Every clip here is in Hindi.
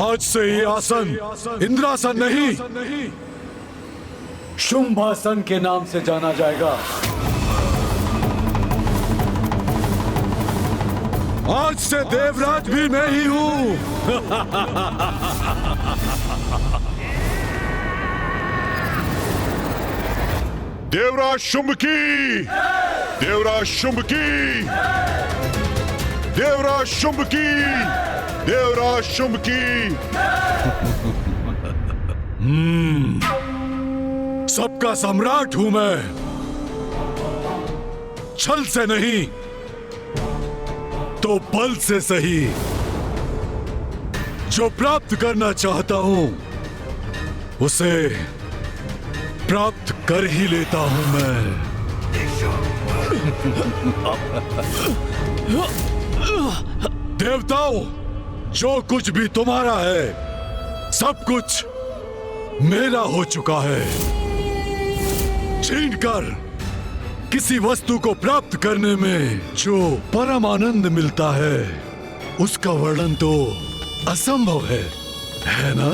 आज से ये आसन इंद्रासन नहीं, शुंभासन के नाम से जाना जाएगा। आज से देवराज भी मैं ही हूं। देवराज शुंभ की, देवराज शुंभ की, देवराज शुंभ की, देवराज शुंभ की। सबका सम्राट हूं मैं, छल से नहीं तो बल से सही। जो प्राप्त करना चाहता हूं उसे प्राप्त कर ही लेता हूं मैं। देवताओं, जो कुछ भी तुम्हारा है सब कुछ मेरा हो चुका है। छीनकर किसी वस्तु को प्राप्त करने में जो परम आनंद मिलता है उसका वर्णन तो असंभव है ना?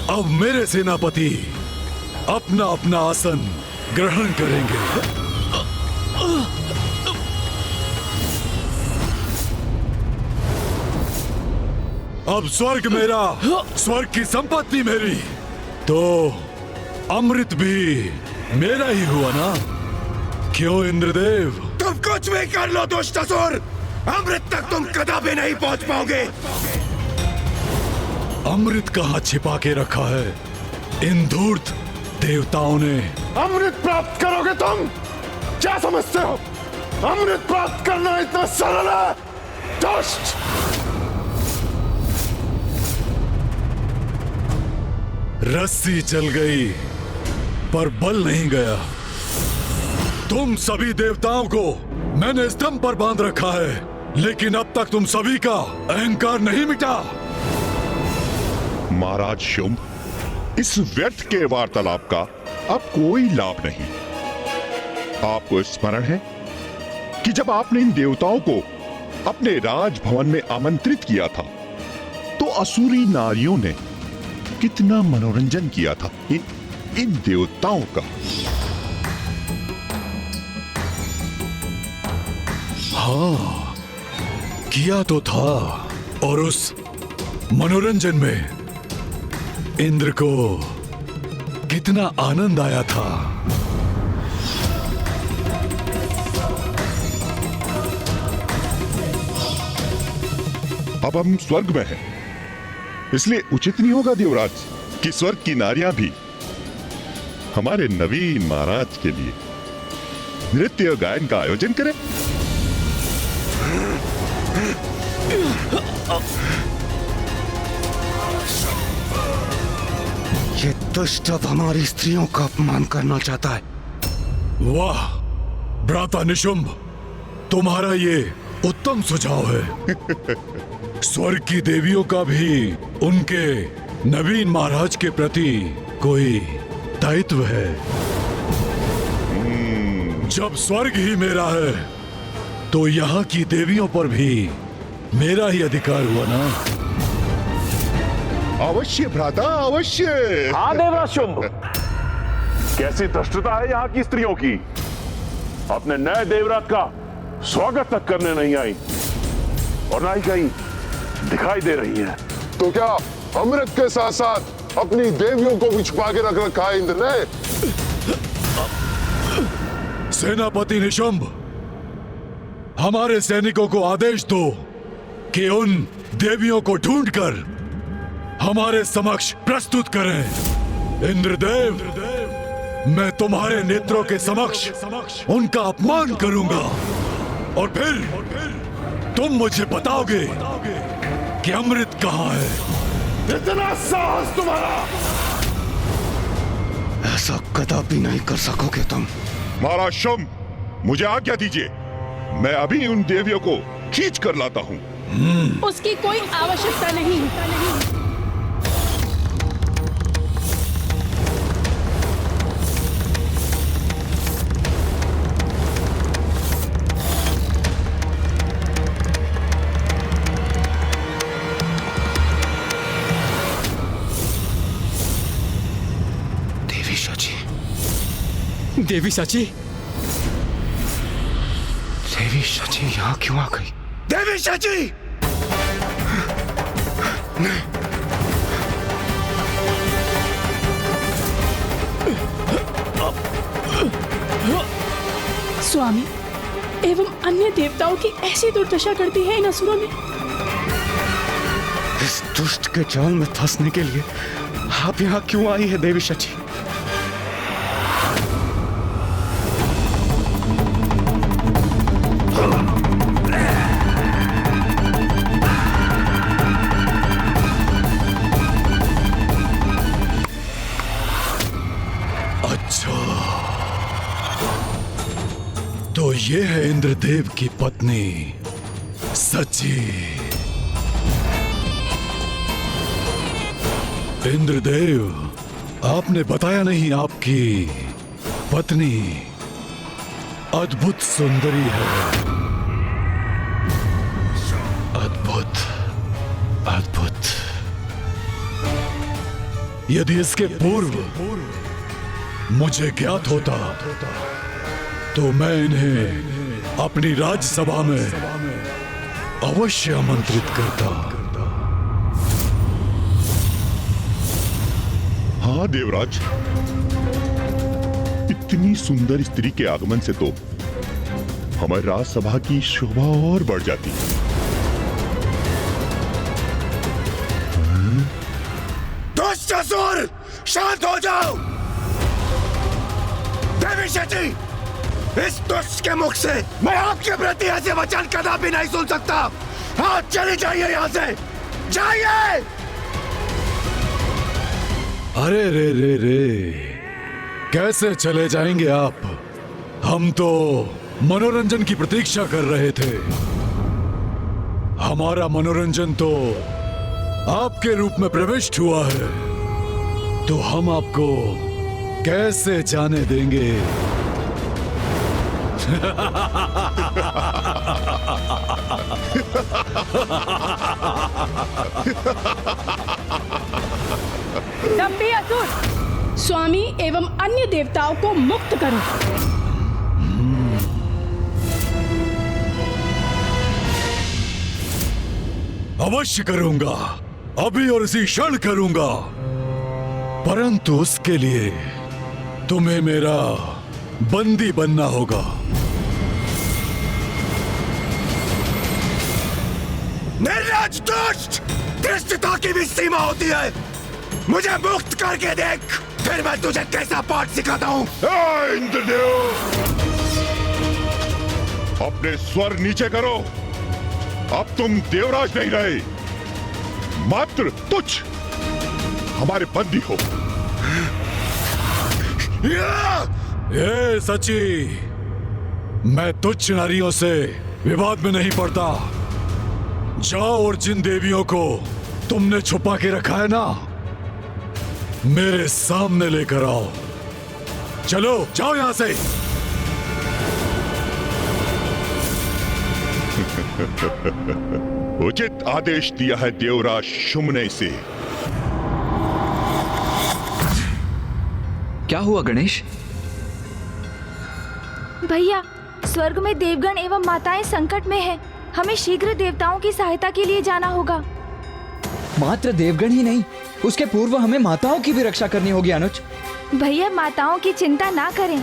अब मेरे सेनापति अपना अपना आसन ग्रहण करेंगे। अब स्वर्ग मेरा, स्वर्ग की संपत्ति मेरी, तो अमृत भी मेरा ही हुआ ना? क्यों इंद्रदेव? तुम कुछ भी कर लो दुष्टासुर, अमृत तक तुम कदापि नहीं पहुंच पाओगे। अमृत कहाँ छिपा के रखा है इन धूर्त देवताओं ने? अमृत प्राप्त करोगे तुम? क्या समझते हो अमृत प्राप्त करना इतना सरल है? दुष्ट! रस्सी चल गई पर बल नहीं गया। तुम सभी देवताओं को मैंने स्तंभ पर बांध रखा है, लेकिन अब तक तुम सभी का अहंकार नहीं मिटा। महाराज शुंभ, इस व्यर्थ के वार्तालाप का अब कोई लाभ नहीं। आपको स्मरण है कि जब आपने इन देवताओं को अपने राजभवन में आमंत्रित किया था तो असुरी नारियों ने कितना मनोरंजन किया था इन देवताओं का। हाँ, किया तो था, और उस मनोरंजन में इंद्र को कितना आनंद आया था। अब हम स्वर्ग में हैं, इसलिए उचित नहीं होगा देवराज कि स्वर्ग की नारियां भी हमारे नवीन महाराज के लिए नृत्य गायन का आयोजन करें। ये दुष्ट अब हमारी स्त्रियों का अपमान करना चाहता है। वाह भ्राता निशुंभ, तुम्हारा ये उत्तम सुझाव है। स्वर्ग की देवियों का भी उनके नवीन महाराज के प्रति कोई दायित्व है। जब स्वर्ग ही मेरा है तो यहाँ की देवियों पर भी मेरा ही अधिकार हुआ ना? अवश्य भ्राता, अवश्य। हाँ देवराज शुंभ, कैसी धृष्टता है यहाँ की स्त्रियों की। अपने नए देवराज का स्वागत तक करने नहीं आई और ना ही कहीं दिखाई दे रही है। तो क्या अमृत के साथ साथ अपनी देवियों को भी छुपा के रख रखा है इंद्र ने? सेनापति निशुंभ, हमारे सैनिकों को आदेश दो कि उन देवियों को ढूंढकर हमारे समक्ष प्रस्तुत करें। इंद्रदेव, मैं तुम्हारे नेत्रों के समक्ष उनका अपमान करूंगा और फिर तुम मुझे बताओगे कि अमृत कहाँ है। इतना साहस तुम्हारा! ऐसा कदापि नहीं कर सकोगे तुम। महाराज शुंभ, मुझे आज्ञा दीजिए, मैं अभी उन देवियों को खींच कर लाता हूँ। उसकी कोई आवश्यकता नहीं। देवी सची, देवी सची यहाँ क्यों आ गई? देवी सची! स्वामी एवं अन्य देवताओं की ऐसी दुर्दशा करती है इन असुरों ने। इस दुष्ट के जाल में फंसने के लिए आप यहाँ क्यों आई है देवी सची? अच्छा, तो ये है इंद्रदेव की पत्नी सची। इंद्रदेव, आपने बताया नहीं आपकी पत्नी अद्भुत सुंदरी है। अद्भुत, अद्भुत। यदि इसके पूर्व मुझे ज्ञात होता तो मैं इन्हें अपनी राज्यसभा में अवश्य आमंत्रित करता। हाँ देवराज, इतनी सुंदर स्त्री के आगमन से तो हमारी राज्यसभा की शोभा और बढ़ जाती। दुष्ट असुर, शांत हो जाओ। देवी सची, इस दुष्ट के मुख से मैं आपके प्रति ऐसे वचन कदापि नहीं सुन सकता। आप चले जाइए यहाँ से, जाइए। अरे रे रे रे, कैसे चले जाएंगे आप? हम तो मनोरंजन की प्रतीक्षा कर रहे थे। हमारा मनोरंजन तो आपके रूप में प्रविष्ट हुआ है, तो हम आपको कैसे जाने देंगे? दंभी असुर, स्वामी एवं अन्य देवताओं को मुक्त करो। अवश्य करूंगा, अभी और इसी क्षण करूंगा, परंतु उसके लिए तुम्हें मेरा बंदी बनना होगा। निर्लज्ज दुष्ट, धृष्टता की भी सीमा होती है। मुझे मुक्त करके देख, फिर मैं तुझे कैसा पाठ सिखाता हूँ। इंद्रदेव, अपने स्वर नीचे करो। अब तुम देवराज नहीं रहे, मात्र तुच्छ हमारे बंदी हो। ये सची, मैं तुच्छ नारियों से विवाद में नहीं पड़ता। जाओ और जिन देवियों को तुमने छुपा के रखा है ना, मेरे सामने लेकर आओ। चलो, जाओ यहां से। उचित आदेश दिया है देवराज शुम्ने से। क्या हुआ गणेश? भैया, स्वर्ग में देवगण एवं माताएं संकट में हैं। हमें शीघ्र देवताओं की सहायता के लिए जाना होगा। मात्र देवगण ही नहीं, उसके पूर्व हमें माताओं की भी रक्षा करनी होगी अनुज। भैया, माताओं की चिंता ना करें,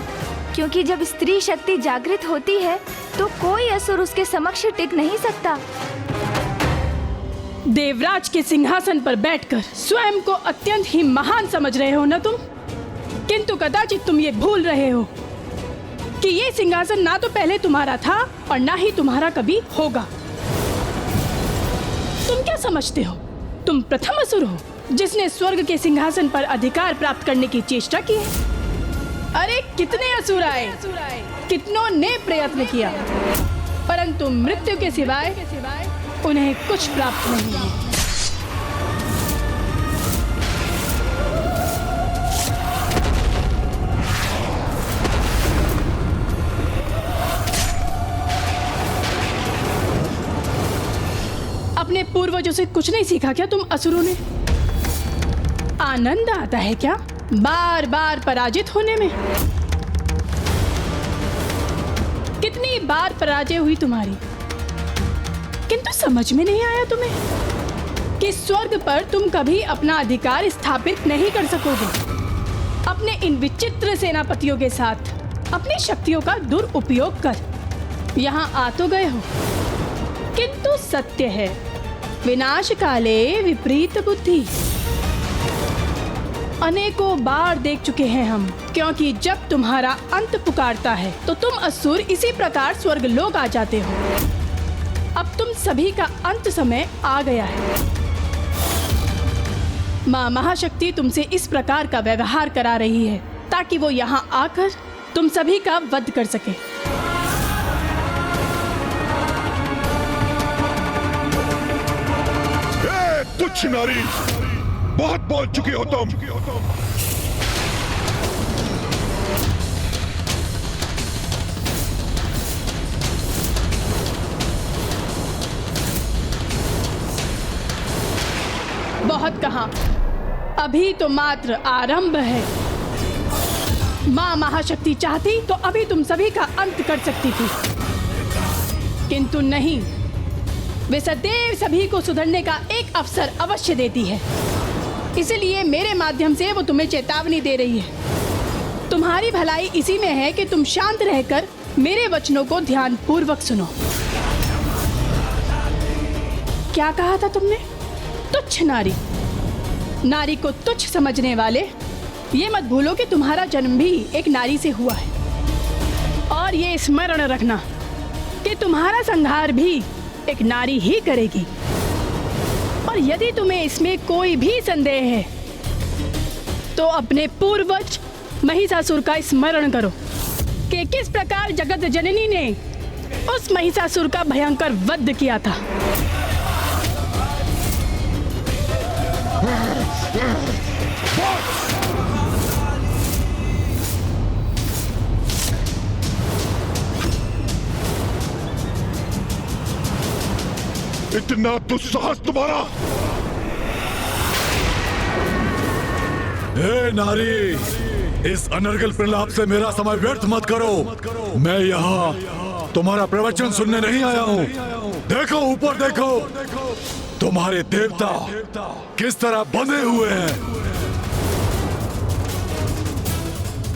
क्योंकि जब स्त्री शक्ति जागृत होती है तो कोई असुर उसके समक्ष टिक नहीं सकता। देवराज के सिंहासन पर बैठकर स्वयं को अत्यंत ही महान समझ रहे हो ना तुम, किंतु कदाचित तुम ये भूल रहे हो कि ये सिंहासन ना तो पहले तुम्हारा था और ना ही तुम्हारा कभी होगा। तुम क्या समझते हो? तुम प्रथम असुर हो जिसने स्वर्ग के सिंहासन पर अधिकार प्राप्त करने की चेष्टा की है। अरे कितने असुर आए, कितनों ने प्रयत्न किया, परंतु मृत्यु के सिवाय उन्हें कुछ प्राप्त नहीं है। अपने पूर्वजों से कुछ नहीं सीखा क्या तुम असुरों ने? आनंद आता है क्या बार बार पराजित होने में? कितनी बार पराजय हुई तुम्हारी, किंतु समझ में नहीं आया तुम्हें कि स्वर्ग पर तुम कभी अपना अधिकार स्थापित नहीं कर सकोगे। अपने इन विचित्र सेनापतियों के साथ अपनी शक्तियों का दुरुपयोग कर यहाँ आ तो गए हो, किंतु सत्य है, विनाश काले विपरीत बुद्धि। अनेकों बार देख चुके हैं हम, क्योंकि जब तुम्हारा अंत पुकारता है तो तुम असुर इसी प्रकार स्वर्गलोक आ जाते हो। अब तुम सभी का अंत समय आ गया है। माँ महाशक्ति तुमसे इस प्रकार का व्यवहार करा रही है ताकि वो यहाँ आकर तुम सभी का वध कर सके। तुच्छ नारी, बहुत बोल चुके हो तुम। बहुत कहा, अभी तो मात्र आरंभ है। माँ महाशक्ति चाहती तो अभी तुम सभी का अंत कर सकती थी, किंतु नहीं, वे सदैव सभी को सुधरने का एक अवसर अवश्य देती है। इसलिए मेरे माध्यम से वो तुम्हें चेतावनी दे रही है। तुम्हारी भलाई इसी में है कि तुम शांत रहकर मेरे वचनों को ध्यान पूर्वक सुनो। क्या कहा था तुमने? तुच्छ नारी। नारी को तुच्छ समझने वाले, ये मत भूलो कि तुम्हारा जन्म भी एक नारी से हुआ है, और ये स्मरण रखना कि तुम्हारा संहार भी एक नारी ही करेगी। और यदि तुम्हें इसमें कोई भी संदेह है तो अपने पूर्वज महिषासुर का स्मरण करो कि किस प्रकार जगत जननी ने उस महिषासुर का भयंकर वध किया था। इतना दुस्साहस तुम्हारा! हे नारी, इस अनर्गल प्रलाप से मेरा समय व्यर्थ मत करो। मैं यहाँ तुम्हारा प्रवचन सुनने नहीं आया हूँ। देखो ऊपर देखो, तुम्हारे देवता किस तरह बंधे हुए हैं।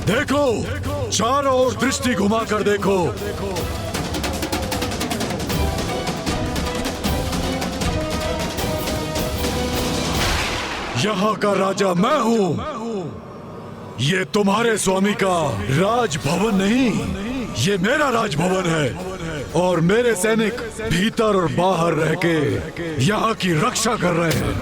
देखो, चारों ओर दृष्टि घुमाकर देखो। यहाँ का राजा मैं हूँ। ये तुम्हारे स्वामी का राजभवन नहीं, ये मेरा राजभवन है, और मेरे सैनिक भीतर और बाहर रह के यहाँ की रक्षा कर रहे हैं।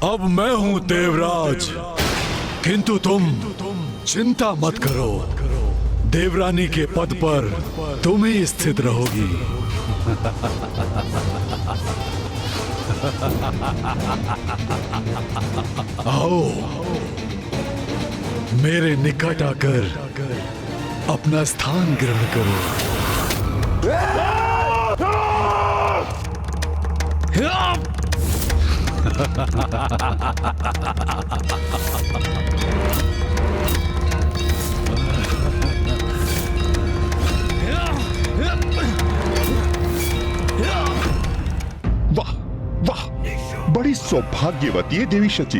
अब मैं हूँ देवराज, किंतु तुम चिंता मत करो, देवरानी के पद पर तुम ही स्थित रहोगी। आओ, मेरे निकट आकर अपना स्थान ग्रहण करो। वाह वाह, बड़ी सौभाग्यवती है देवी शची।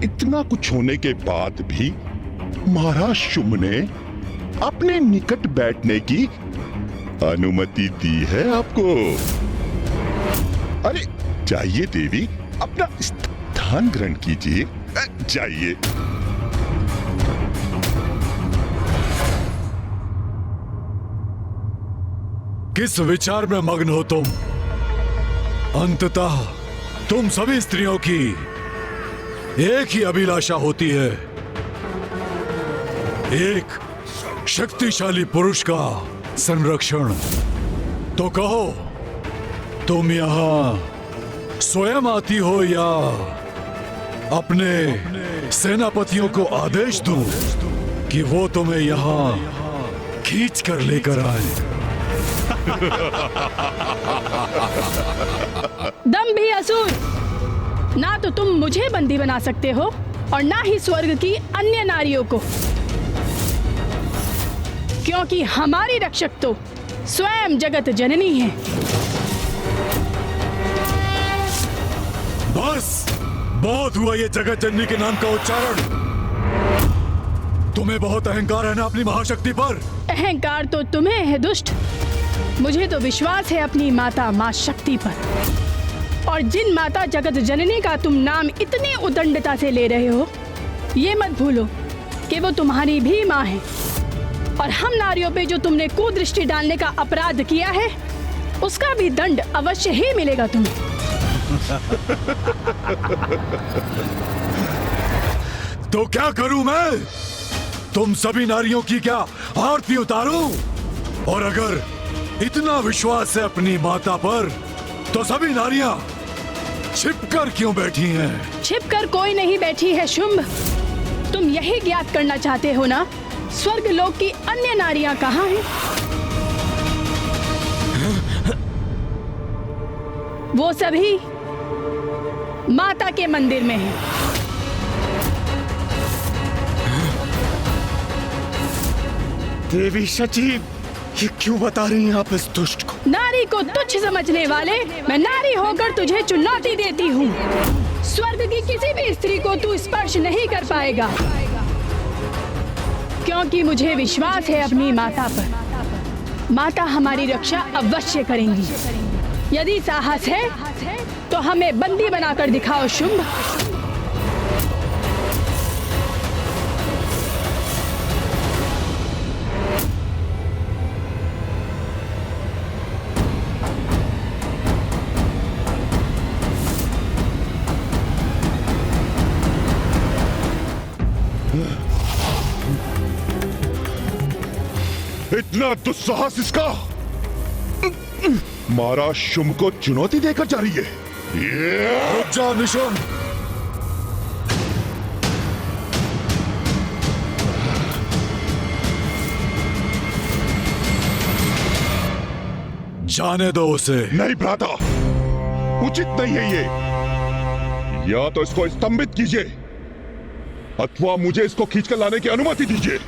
इतना कुछ होने के बाद भी महाराज शुंभ ने अपने निकट बैठने की अनुमति दी है आपको। अरे जाइए देवी, अपना स्थान ग्रहण कीजिए, जाइए। किस विचार में मग्न हो तुम? अंततः तुम सभी स्त्रियों की एक ही अभिलाषा होती है, एक शक्तिशाली पुरुष का संरक्षण। तो कहो, तुम यहाँ स्वयं आती हो या अपने सेनापतियों को आदेश दूं कि वो तुम्हें यहाँ खींच कर लेकर आए? दंभी असुर, ना तो तुम मुझे बंदी बना सकते हो और ना ही स्वर्ग की अन्य नारियों को, क्योंकि हमारी रक्षक तो स्वयं जगत जननी है। बस बहुत हुआ ये जगत जननी के नाम का उच्चारण। तुम्हें बहुत अहंकार है ना अपनी महाशक्ति पर। अहंकार तो तुम्हें है दुष्ट, मुझे तो विश्वास है अपनी माता मां शक्ति पर। और जिन माता जगत जननी का तुम नाम इतनी उदंडता से ले रहे हो, ये मत भूलो कि वो तुम्हारी भी माँ है। और हम नारियों पे जो तुमने कुदृष्टि डालने का अपराध किया है, उसका भी दंड अवश्य ही मिलेगा तुम्हें। तो क्या करूं मैं? तुम सभी नारियों की क्या आरती उतारूं? और अगर इतना विश्वास है अपनी माता पर, तो सभी नारियां छिपकर क्यों बैठी हैं? छिपकर कोई नहीं बैठी है शुंभ। तुम यही ज्ञात करना चाहते हो ना, स्वर्ग लोक की अन्य नारियां कहाँ हैं? वो सभी माता के मंदिर में हैं। देवी शची, ये क्यों बता रही हैं आप इस दुष्ट को? नारी को तुच्छ समझने वाले, मैं नारी होकर तुझे चुनौती देती हूँ। स्वर्ग की किसी भी स्त्री को तू स्पर्श नहीं कर पाएगा, क्योंकि मुझे विश्वास है अपनी माता पर। माता हमारी रक्षा अवश्य करेंगी। यदि साहस है तो हमें बंदी बनाकर दिखाओ शुंभ। इतना दुस्साहस इसका! महाराज शुंभ को चुनौती देकर जा रही है। रुक जा निशुंभ। जाने दो उसे। नहीं भ्राता, उचित नहीं है ये। या तो इसको स्तंभित कीजिए अथवा मुझे इसको खींचकर लाने की अनुमति दीजिए।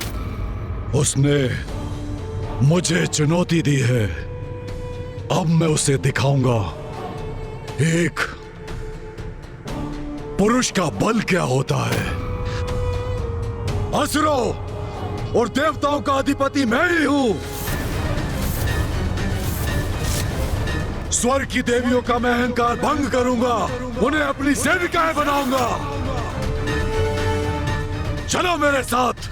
उसने मुझे चुनौती दी है, अब मैं उसे दिखाऊंगा एक पुरुष का बल क्या होता है। असुरों और देवताओं का अधिपति मैं ही हूं। स्वर्ग की देवियों का मैं अहंकार भंग करूंगा, उन्हें अपनी सेविकाएं बनाऊंगा। चलो मेरे साथ।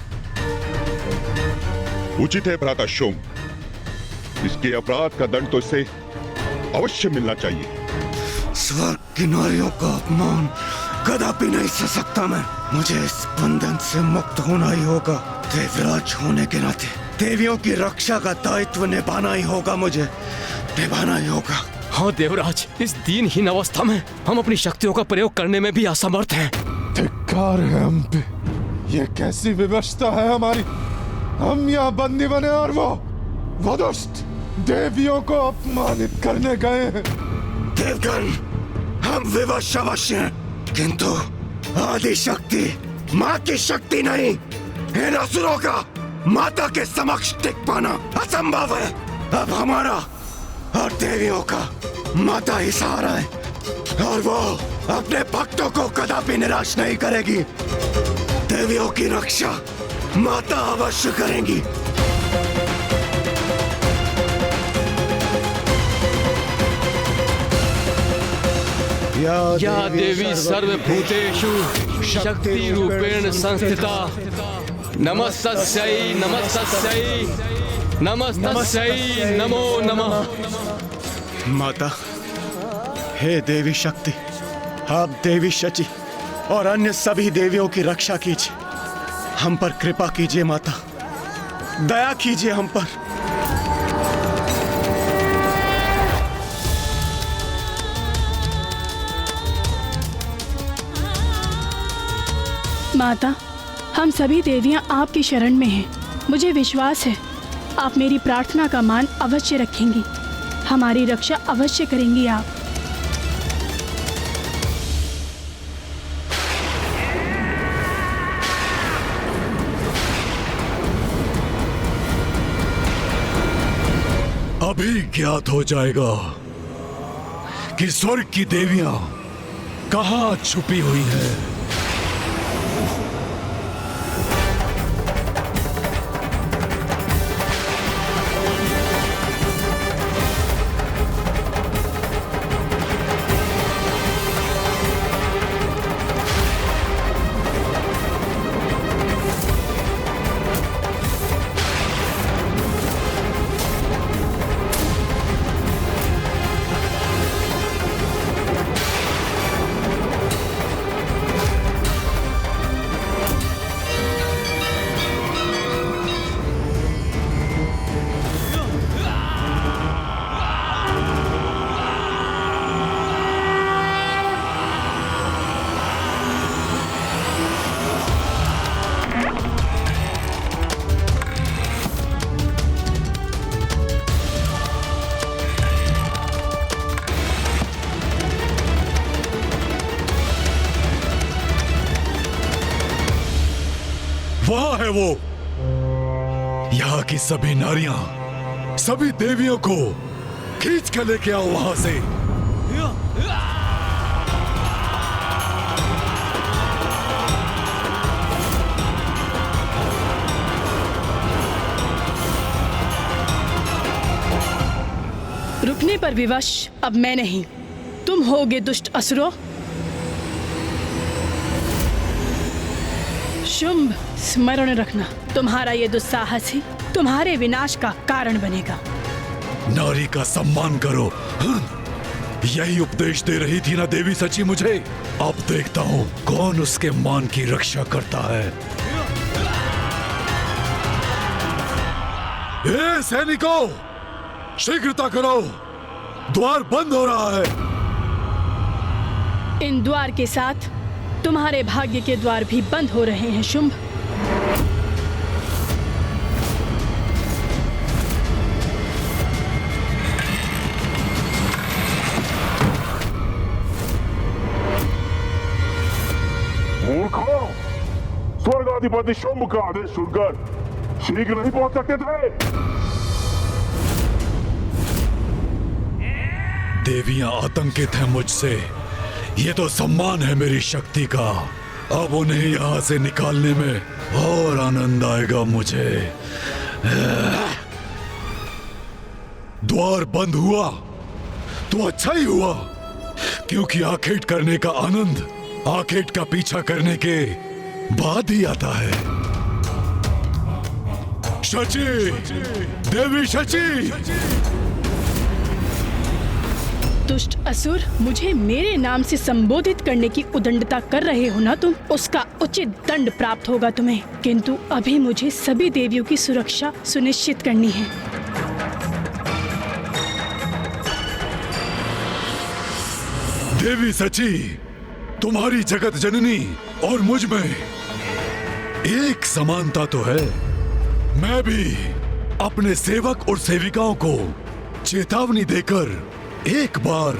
उचित है भ्राता शुंभ, इसके अपराध का दंड तो इसे अवश्य मिलना चाहिए। स्वर्ग की नारियों का अपमान कदापि नहीं सह सकता मैं। मुझे इस बंधन से मुक्त होना ही होगा। देवराज होने के नाते देवियों की रक्षा का दायित्व निभाना ही होगा, मुझे निभाना ही होगा। हाँ देवराज, इस दीनहीन अवस्था में हम अपनी शक्तियों का प्रयोग करने में भी असमर्थ हैं। धिक्कार है हम पे। ये कैसी विवशता है हमारी। हम यहाँ बंदी बने और वो दुष्ट देवियों को अपमानित करने गए हैं। देवगण, हम विवश अवश्य हैं, किंतु आदि शक्ति, माँ की शक्ति नहीं। इन असुरों का माता के समक्ष टिक पाना असंभव है। अब हमारा और देवियों का माता ही सहारा है, और वो अपने भक्तों को कदापि निराश नहीं करेगी। देवियों की रक्षा माता अवश्य करेंगी। या देवी सर्वभूतेषु शक्ति रूपेण संस्थिता, नमस्तस्यै नमस्तस्यै नमस्तस्यै नमो नमः। माता, हे देवी शक्ति, आप देवी शची और अन्य सभी देवियों की रक्षा कीजिए। हम पर कृपा कीजिए माता, दया कीजिए हम पर। माता, हम सभी देवियां आपकी शरण में हैं। मुझे विश्वास है आप मेरी प्रार्थना का मान अवश्य रखेंगी, हमारी रक्षा अवश्य करेंगी आप। तभी ज्ञात हो जाएगा कि स्वर्ग की देवियां कहां छुपी हुई है। वहां है वो। यहाँ की सभी नारियां, सभी देवियों को खींच कर लेके आओ वहां से। रुकने पर विवश अब मैं नहीं, तुम होगे दुष्ट असुरों। शुंभ, स्मरण रखना, तुम्हारा ये दुस्साहस ही तुम्हारे विनाश का कारण बनेगा। नारी का सम्मान करो। यही उपदेश दे रही थी ना देवी सची मुझे। अब देखता हूँ कौन उसके मान की रक्षा करता है। ए सैनिकों, शीघ्रता करो, द्वार बंद हो रहा है। इन द्वार के साथ तुम्हारे भाग्य के द्वार भी बंद हो रहे हैं शुंभ। मूर्खों, स्वर्गाधिपति शुंभ का आदेश सुनकर शीघ्र नहीं पहुंच सकते थे। देवियां आतंकित हैं मुझसे। ये तो सम्मान है मेरी शक्ति का। अब उन्हें यहां से निकालने में और आनंद आएगा मुझे। द्वार बंद हुआ तो अच्छा ही हुआ, क्योंकि आखेट करने का आनंद आखेट का पीछा करने के बाद ही आता है। शची, देवी शची। दुष्ट असुर, मुझे मेरे नाम से संबोधित करने की उदंडता कर रहे हो ना तुम, उसका उचित दंड प्राप्त होगा तुम्हें। किंतु अभी मुझे सभी देवियों की सुरक्षा सुनिश्चित करनी है। देवी सची, तुम्हारी जगत जननी और मुझ में एक समानता तो है। मैं भी अपने सेवक और सेविकाओं को चेतावनी देकर एक बार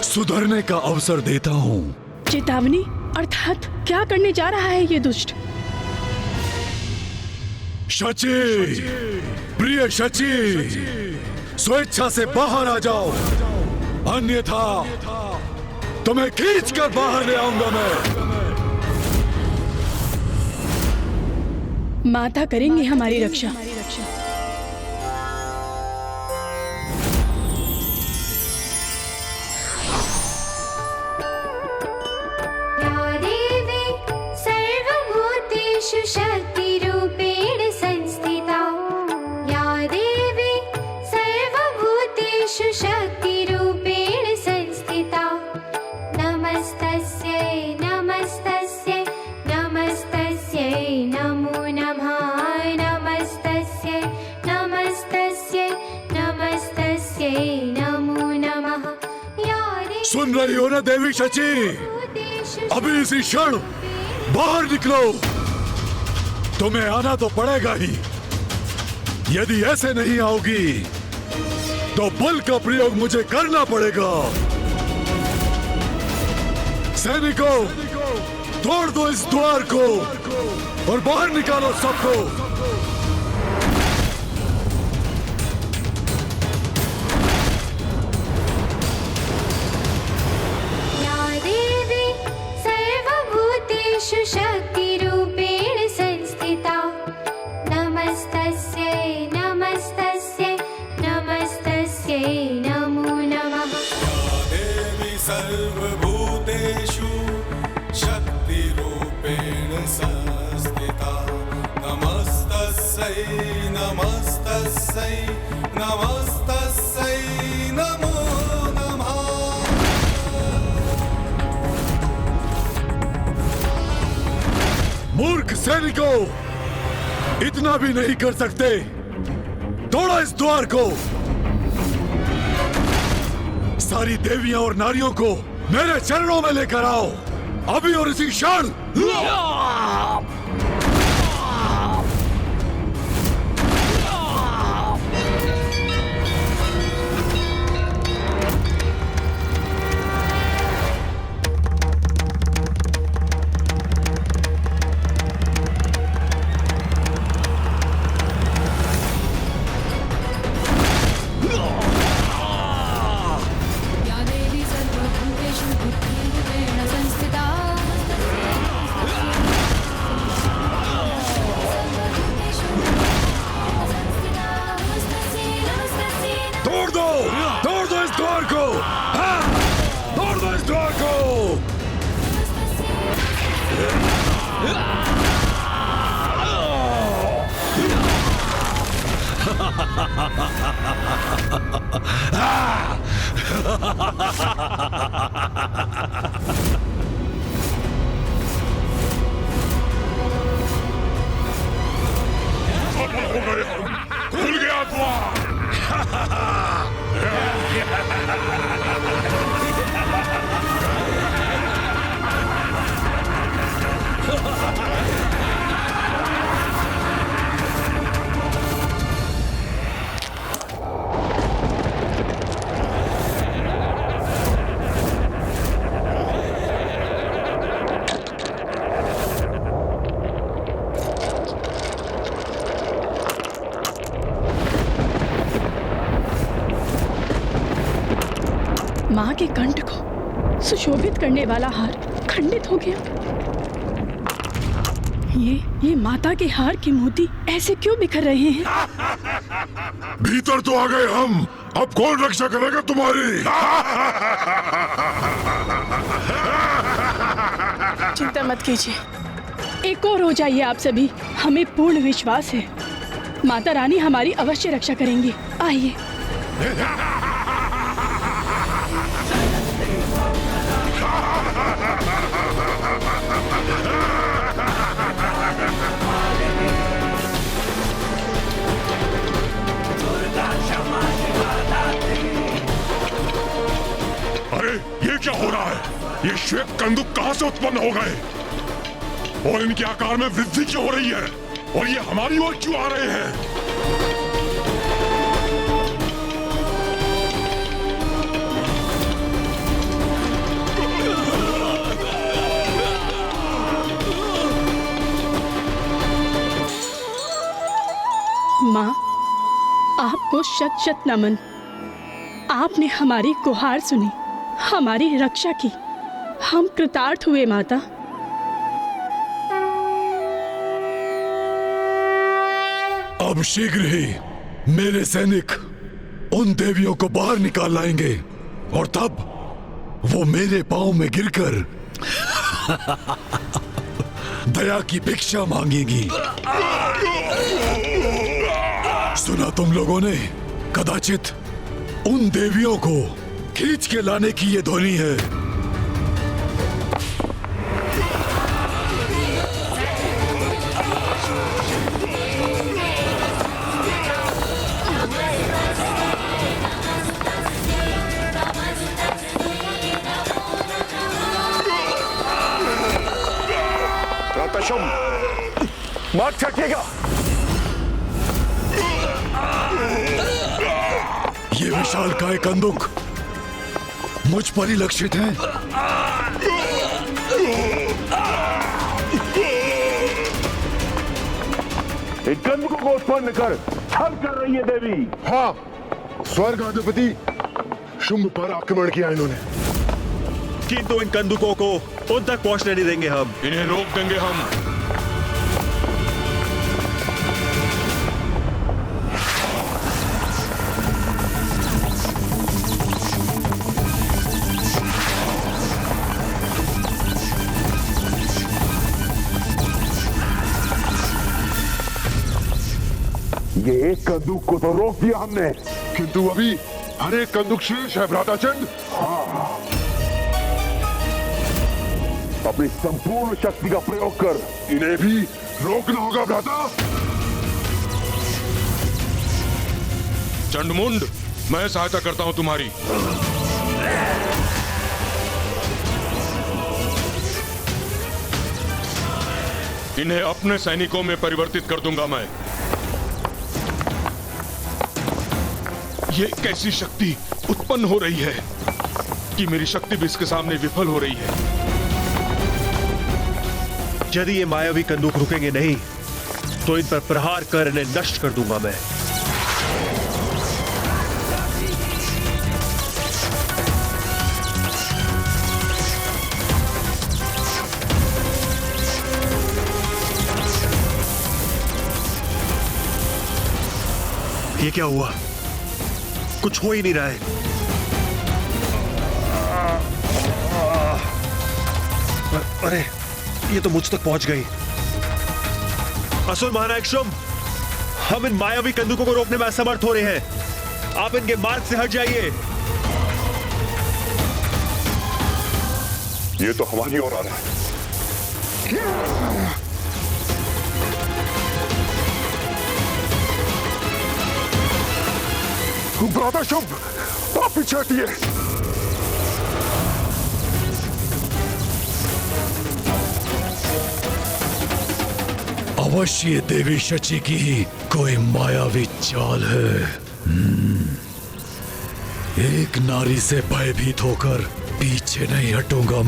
सुधरने का अवसर देता हूँ। चेतावनी अर्थात क्या करने जा रहा है ये दुष्ट? शची, प्रिय शची, स्वेच्छा से बाहर आ जाओ, अन्यथा तुम्हें खींच कर बाहर ले आऊंगा मैं। माता करेंगे हमारी रक्षा। शक्तिरूपेण संस्थिता, या देवी सर्वभूतेषु शक्तिरूपेण संस्थिता। नमस्तस्यै नमस्तस्यै नमस्तस्यै नमो नमः। नमस्तस्यै नमस्तस्यै नमस्तस्यै नमो नमः। सुन रही हो ना देवी शची, अभी इसी क्षण बाहर निकलो। तुम्हें आना तो पड़ेगा ही। यदि ऐसे नहीं आओगी तो बल का प्रयोग मुझे करना पड़ेगा। सैनिकों, तोड़ दो इस द्वार को और बाहर निकालो सबको। नमस्तस्यै नमस्तस्यै नमो नमः। मूर्ख सैनिकों, इतना भी नहीं कर सकते। तोड़ो इस द्वार को। सारी देवियां और नारियों को मेरे चरणों में लेकर आओ, अभी और इसी क्षण। या देवी सर्वभूतेषु बुद्धिरूपेण संस्थिता। तोड़ दो इस द्वार को। हाँ, तोड़ दो इस द्वार को। खुल गया द्वार। माँ के कंठ को सुशोभित करने वाला हार खंडित हो गया। ये माता के हार के मोती ऐसे क्यों बिखर रहे हैं? भीतर तो आ गए हम, अब कौन रक्षा करेगा तुम्हारी? चिंता मत कीजिए, एक और हो जाइए आप सभी। हमें पूर्ण विश्वास है माता रानी हमारी अवश्य रक्षा करेंगी। आइए। अरे ये क्या हो रहा है? ये श्वेत कंदुक कहां से उत्पन्न हो गए और इनके आकार में वृद्धि क्यों हो रही है और ये हमारी ओर क्यों आ रहे हैं? माँ, आपको शत शत नमन। आपने हमारी गुहार सुनी, हमारी रक्षा की। हम कृतार्थ हुए माता। अब शीघ्र ही मेरे सैनिक उन देवियों को बाहर निकाल लाएंगे और तब वो मेरे पांव में गिरकर दया की भिक्षा मांगेगी। सुना तुम लोगों ने? कदाचित उन देवियों को खींच के लाने की ये ध्वनि है। मत छकेगा। ये विशालकाय कंदुक मुझ पर ही लक्षित है। एक कंदुकों को उत्पन्न कर छल कर रही है देवी। हाँ, स्वर्ग अधिपति शुंभ पर आक्रमण किया इन्होंने, किंतु इन कंदुकों को उन तक पहुंचने नहीं देंगे हम। इन्हें रोक देंगे हम। ये एक कंदूक को तो रोक दिया हमने, किंतु अभी हर एक कंदूक शेष है भ्राताचंद। अपनी संपूर्ण शक्ति का प्रयोग कर इन्हें भी रोकना होगा भ्राता। चंडमुंड, मैं सहायता करता हूं तुम्हारी। इन्हें अपने सैनिकों में परिवर्तित कर दूंगा मैं। ये कैसी शक्ति उत्पन्न हो रही है कि मेरी शक्ति भी इसके सामने विफल हो रही है। यदि ये मायावी कंदूक रुकेंगे नहीं तो इन पर प्रहार कर इन्हें नष्ट कर दूंगा मैं। ये क्या हुआ? कुछ हो ही नहीं रहा है। अरे ये तो मुझ तक पहुंच गई। असुर महानायक शुंभ, हम इन मायावी कंदूकों को रोकने में असमर्थ हो रहे हैं। आप इनके मार्ग से हट जाइए। ये तो हमारी ओर आ रहा है। भ्राता शुंभ, आप पीछे हटिए। अवश्य ये देवी शची की ही कोई मायावी चाल है। एक नारी से भयभीत होकर पीछे नहीं हटूंगा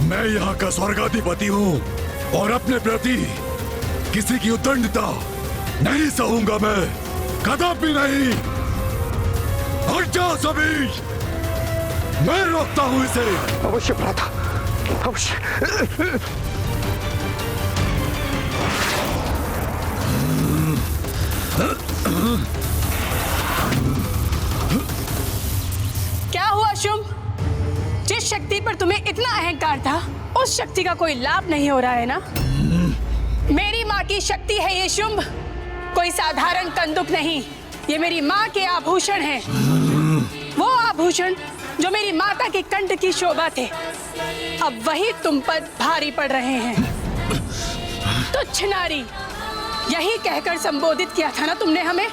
मैं यहाँ का स्वर्गाधिपति हूँ और अपने प्रति किसी की उद्दंडता नहीं सहूंगा मैं, कदापि नहीं। हट जाओ सभी, मैं रोकता हूँ इसे। अवश्य भ्राता, अवश्य। क्या हुआ शुंभ? जिस शक्ति पर तुम्हें इतना अहंकार था, उस शक्ति का कोई लाभ नहीं हो रहा है ना? मेरी माँ की शक्ति है ये शुंभ, कोई साधारण कंदुक नहीं। ये मेरी माँ के आभूषण हैं। वो आभूषण जो मेरी माता के कंठ की शोभा थे, अब वही तुम पर भारी पड़ रहे हैं। तुच्छ नारी, यही कहकर संबोधित किया था ना तुमने हमें?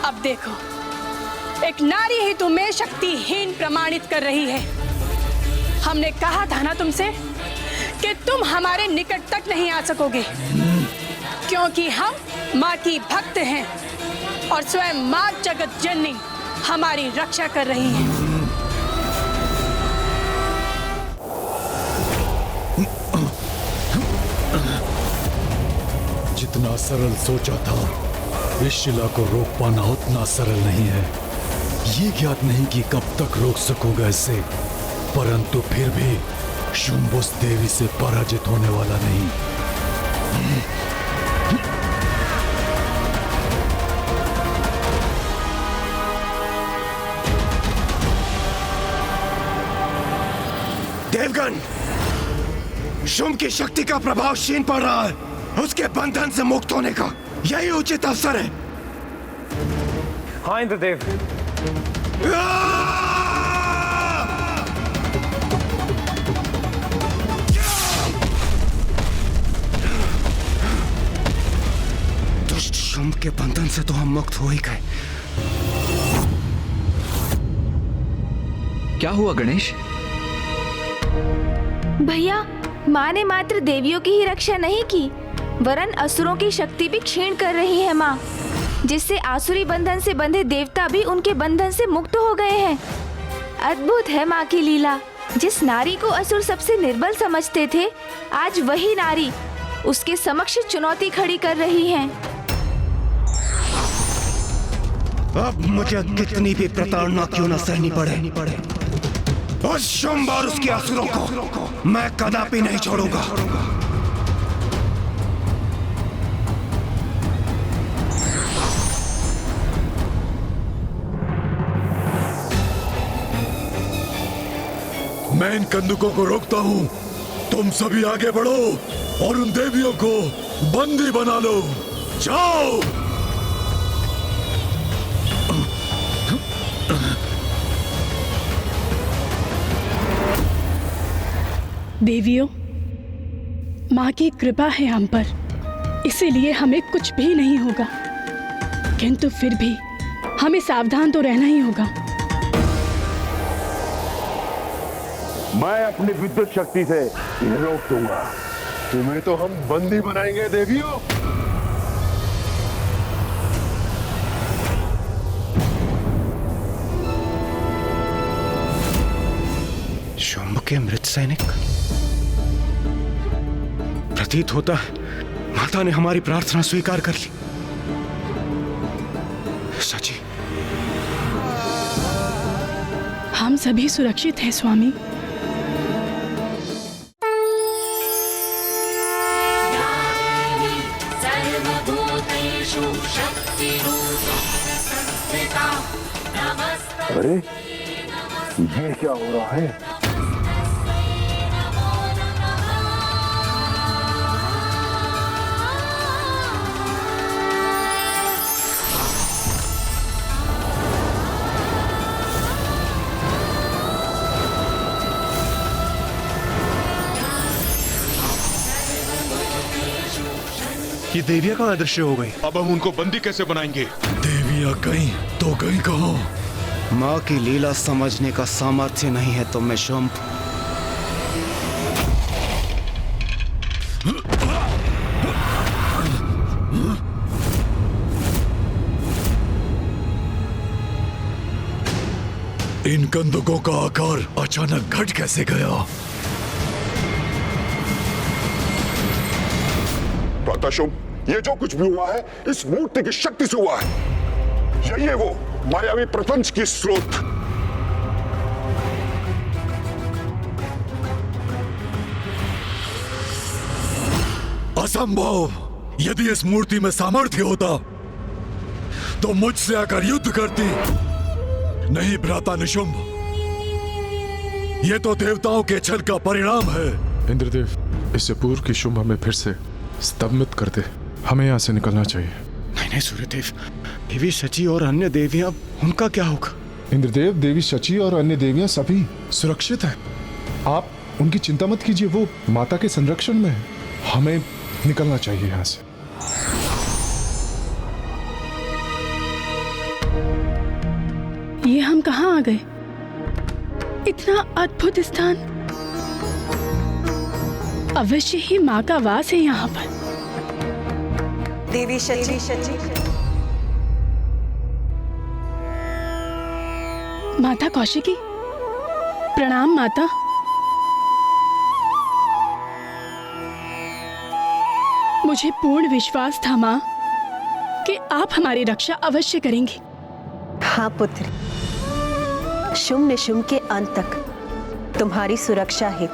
अब देखो, एक नारी ही तुम्हें शक्तिहीन प्रमाणित कर रही है। हमने कहा था ना तुमसे कि तुम हमारे निकट तक नहीं आ सकोगे, क्योंकि हम माँ की भक्त हैं और स्वयं माँ जगत जननी हमारी रक्षा कर रही है। जितना सरल सोचा था, इस शिला को रोक पाना उतना सरल नहीं है। ये ज्ञात नहीं कि कब तक रोक सकूंगा इसे, परंतु फिर भी शुंभ उस देवी से पराजित होने वाला नहीं। देवगण, शुंभ की शक्ति का प्रभाव क्षीण पड़ रहा है। उसके बंधन से मुक्त होने का यही उचित अवसर है। हाँ इंद्रदेव। दुष्ट शुंभ के बंधन से तो हम मुक्त हो ही गए। क्या हुआ गणेश? भैया, माँ ने मात्र देवियों की ही रक्षा नहीं की, वरन असुरों की शक्ति भी क्षीण कर रही है माँ, जिससे आसुरी बंधन से बंधे देवता भी उनके बंधन से मुक्त हो गए हैं। अद्भुत है माँ की लीला। जिस नारी को असुर सबसे निर्बल समझते थे, आज वही नारी उसके समक्ष चुनौती खड़ी कर रही है। अब मुझे कितनी भी प्रताड़ना क्यों न सहनी पड़े, उस शुंभ और उसके असुरों को मैं कदापि नहीं छोड़ूंगा। मैं इन कंदुकों को रोकता हूं तुम सभी आगे बढ़ो और उन देवियों को बंदी बना लो। जाओ। देवियों, माँ की कृपा है हम पर, इसीलिए हमें कुछ भी नहीं होगा। किंतु फिर भी हमें सावधान तो रहना ही होगा। मैं अपनी विद्युत शक्ति से इन्हें रोक दूंगा। तुम्हें तो हम बंदी बनाएंगे देवियों। शुंभ के मृत सैनिक। प्रतीत होता माता ने हमारी प्रार्थना स्वीकार कर ली। सची, हम सभी सुरक्षित हैं स्वामी। अरे ये क्या हो रहा है? ये देवियां कहाँ अदृश्य हो गई? अब हम उनको बंदी कैसे बनाएंगे? देवियां गई तो गई कहाँ? माँ की लीला समझने का सामर्थ्य नहीं है तुम में शुंभ। इन कंदुकों का आकार अचानक घट कैसे गया? प्रातःशुंभ, ये जो कुछ भी हुआ है इस मूर्ति की शक्ति से हुआ है। यही है वो मायावी प्रपंच की स्रोत। असंभव। यदि इस मूर्ति में सामर्थ्य होता तो मुझसे आकर युद्ध करती। नहीं भ्राता निशुंभ, ये तो देवताओं के छल का परिणाम है। इंद्रदेव, इससे पूर्व की शुंभ हमें फिर से स्तंभित कर दे। हमें यहाँ से निकलना चाहिए। नहीं नहीं सूर्यदेव, देवी शची और अन्य देवियां, उनका क्या होगा? इंद्रदेव, देवी शची और अन्य देवियां सभी सुरक्षित हैं। आप उनकी चिंता मत कीजिए, वो माता के संरक्षण में है। हमें निकलना चाहिए यहाँ से। ये हम कहाँ आ गए? इतना अद्भुत स्थान। अवश्य ही माँ का वास है यहाँ पर। देवी शची, माता कौशिकी, प्रणाम माता। मुझे पूर्ण विश्वास था माँ कि आप हमारी रक्षा अवश्य करेंगी। हाँ पुत्री, शुंभ निशुंभ के अंत तक तुम्हारी सुरक्षा है।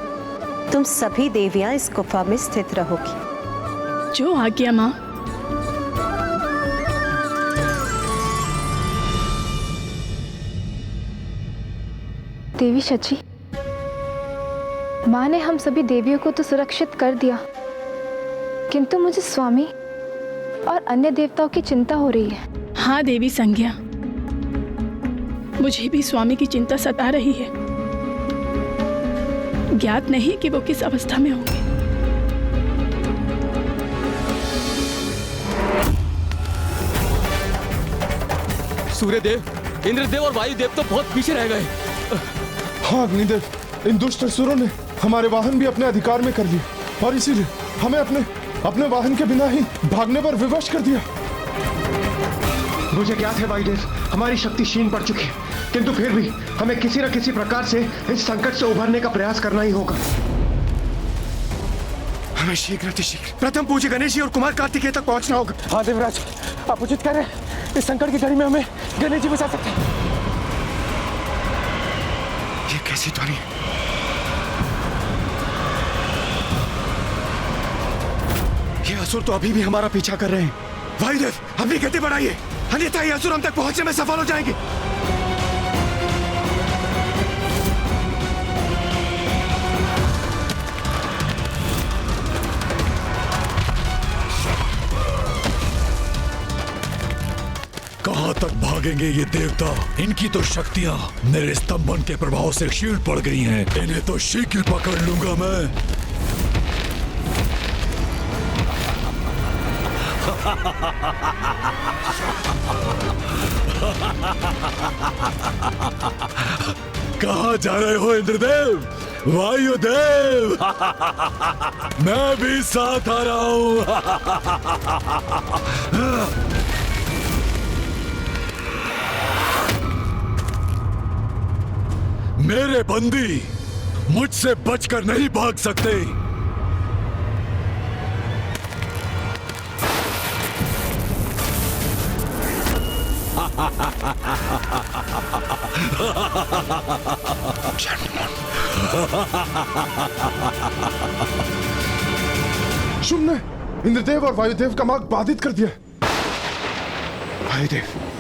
तुम सभी देवियां इस गुफा में स्थित रहोगी। जो आज्ञा माँ। देवी शची, माँ ने हम सभी देवियों को तो सुरक्षित कर दिया, किंतु मुझे स्वामी और अन्य देवताओं की चिंता हो रही है। हाँ देवी संज्ञा, मुझे भी स्वामी की चिंता सता रही है। ज्ञात नहीं कि वो किस अवस्था में होंगे। सूर्यदेव, इंद्रदेव और वायुदेव तो बहुत पीछे रह गए। हाँ अग्निदेव, इन दुष्ट असुरों ने हमारे वाहन भी अपने अधिकार में कर लिए और इसीलिए हमें अपने वाहन के बिना ही भागने पर विवश कर दिया। मुझे ज्ञात है वायुदेव, हमारी शक्ति क्षीण पड़ चुकी है, किंतु फिर भी हमें किसी न किसी प्रकार से इस संकट से उभरने का प्रयास करना ही होगा। हमें शीघ्र अतिशीघ्र प्रथम पूज्य गणेश जी और कुमार कार्तिकेय तक पहुंचना होगा। हाँ देवराज, आप उचित कह रहे हैं। इस संकट की घड़ी में हमें गणेश जी बचा सकते हैं। ये कैसी ध्वनि है? ये असुर तो अभी भी हमारा पीछा कर रहे हैं। वायुदेव, अपनी गति बढ़ाइए, अन्यथा ये असुर हम तक पहुंचने में सफल हो जाएंगे। कहाँ तक भागेंगे ये देवता? इनकी तो शक्तियाँ मेरे स्तंभन के प्रभाव से क्षीण पड़ गई हैं। इन्हें तो शीघ्र पकड़ लूंगा मैं। कहाँ जा रहे हो इंद्रदेव, वायुदेव? मैं भी साथ आ रहा हूं। मेरे बंदी मुझसे बचकर नहीं भाग सकते। शुम्भ ने इंद्रदेव और वायुदेव का मार्ग बाधित कर दिया। वायुदेव,